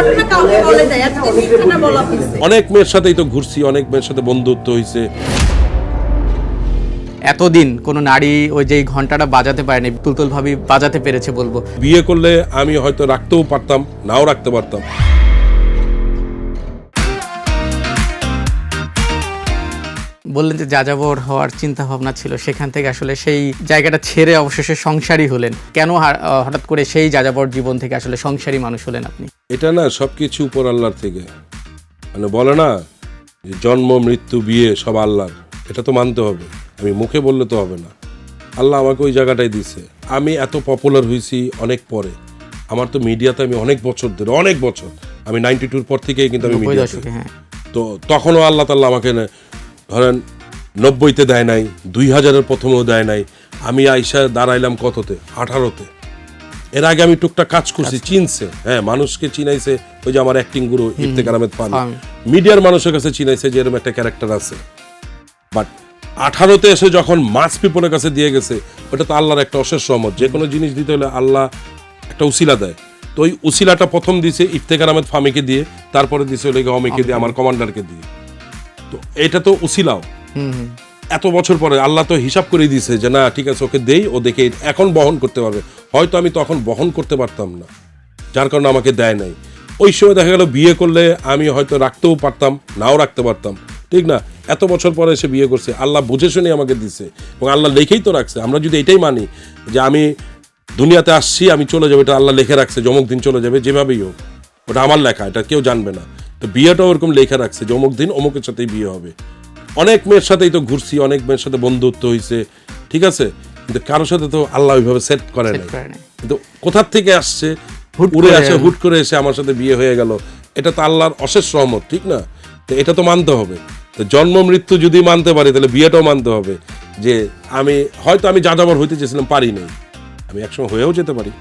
ঘটনা কাউকে বলে যায়, আজকে মিথ্যাটা বলা হয়েছে। অনেক মেয়ের সাথেই তো ঘুরছি, অনেক মেয়ের সাথে বন্ধুত্ব হয়েছে। এতদিন কোনো নারী ওই যে ঘন্টাটা বাজাতে পারেনি, তুলতুল ভাবি বাজাতে পেরেছে বলবো। বিয়ে করলে আমি হয়তো রাখতেও পারতাম, নাও রাখতে পারতাম। বললেন যে যাযাবর হওয়ার চিন্তা ভাবনা ছিল, সেখান থেকে আসলে সেই জায়গাটা ছেড়ে অবশেষে সংসারী হলেন। কেন হঠাৎ করে সেই যাযাবর জীবন থেকে আসলে সংসারী মানুষ হলেন আপনি? এটা না সবকিছু উপর আল্লাহর থেকে, মানে বলে না যে জন্ম মৃত্যু বিয়ে সব আল্লাহর, এটা তো মানতে হবে। আমি মুখে বললে তো হবে না। আল্লাহ আমাকে ওই জায়গাটাই দিছে। আমি এত পপুলার হয়েছি অনেক পরে। আমার তো মিডিয়াতে আমি অনেক বছর ধরে, অনেক বছর, আমি 92-র পর থেকেই কিন্তু আমি মিডিয়াতে। তো তখনও আল্লাহ তাআলা আমাকে ধরেন 90-তে দেয় নাই, 2000-এর প্রথমেও দেয় নাই। আমি আইসা দাঁড়াইলাম কততে, 18-তে। এর আগে আমি টুকটাক কাজ করছি, চিনছে, হ্যাঁ, মানুষকে চিনাইছে। ওই যে আমার অ্যাক্টিং গুরু ইফতেখার আহমেদ ফান, মিডিয়ার মানুষের কাছে চিনাইছে যে এরকম একটা ক্যারেক্টার আছে। বাট 18-তে এসে যখন মাস পিপলের কাছে দিয়ে গেছে, ওটা তো আল্লাহর একটা অশেষ রহমত। যে কোনো জিনিস দিতে হলে আল্লাহ একটা উসিলা দেয়। তো ওই উসিলাটা প্রথম দিছে ইফতেখার আহমেদ ফামিকে দিয়ে, তারপরে দিছে ওই অমিকে দিয়ে, আমার কমান্ডারকে দিয়ে। তো এটা তো উসিলাও। এত বছর পরে আল্লাহ তো হিসাব করে দিয়েছে যে না ঠিক আছে, ওকে দেই, ও দেখে এখন বহন করতে পারবে। হয়তো আমি তখন বহন করতে পারতাম না, যার কারণে আমাকে দেয় নাই। ওই সময় দেখা গেল বিয়ে করলে আমি হয়তো রাখতেও পারতাম, নাও রাখতে পারতাম, ঠিক না? এত বছর পরে এসে বিয়ে করছে, আল্লাহ বুঝে শুনে আমাকে দিছে, এবং আল্লাহ লেখেই তো রাখছে। আমরা যদি এটাই মানি যে আমি দুনিয়াতে আসছি, আমি চলে যাবো, এটা আল্লাহ লেখে রাখছে যে অমুক দিন চলে যাবে, যেভাবেই হোক, ওটা আমার লেখা, এটা কেউ জানবে না। তো বিয়েটাও ওরকম লেখা রাখছে যে অমুক দিন অমুকের সাথেই বিয়ে হবে। অনেক মেয়ের সাথেই তো ঘুরছি, অনেক মেয়ের সাথে বন্ধুত্ব হয়েছে, ঠিক আছে, কিন্তু কারোর সাথে তো আল্লাহ ওইভাবে সেট করে নাই। কিন্তু কোথার থেকে আসছে, উড়ে আসে, হুট করে এসে আমার সাথে বিয়ে হয়ে গেল, এটা তো আল্লাহর অশেষ রহমত, ঠিক না? তো এটা তো মানতে হবে। তো জন্ম মৃত্যু যদি মানতে পারি, তাহলে বিয়েটাও মানতে হবে। যে আমি হয়তো আমি যাযাবর হইতে চেয়েছিলাম, পারি নাই, আমি একসময় হয়েও যেতে পারি।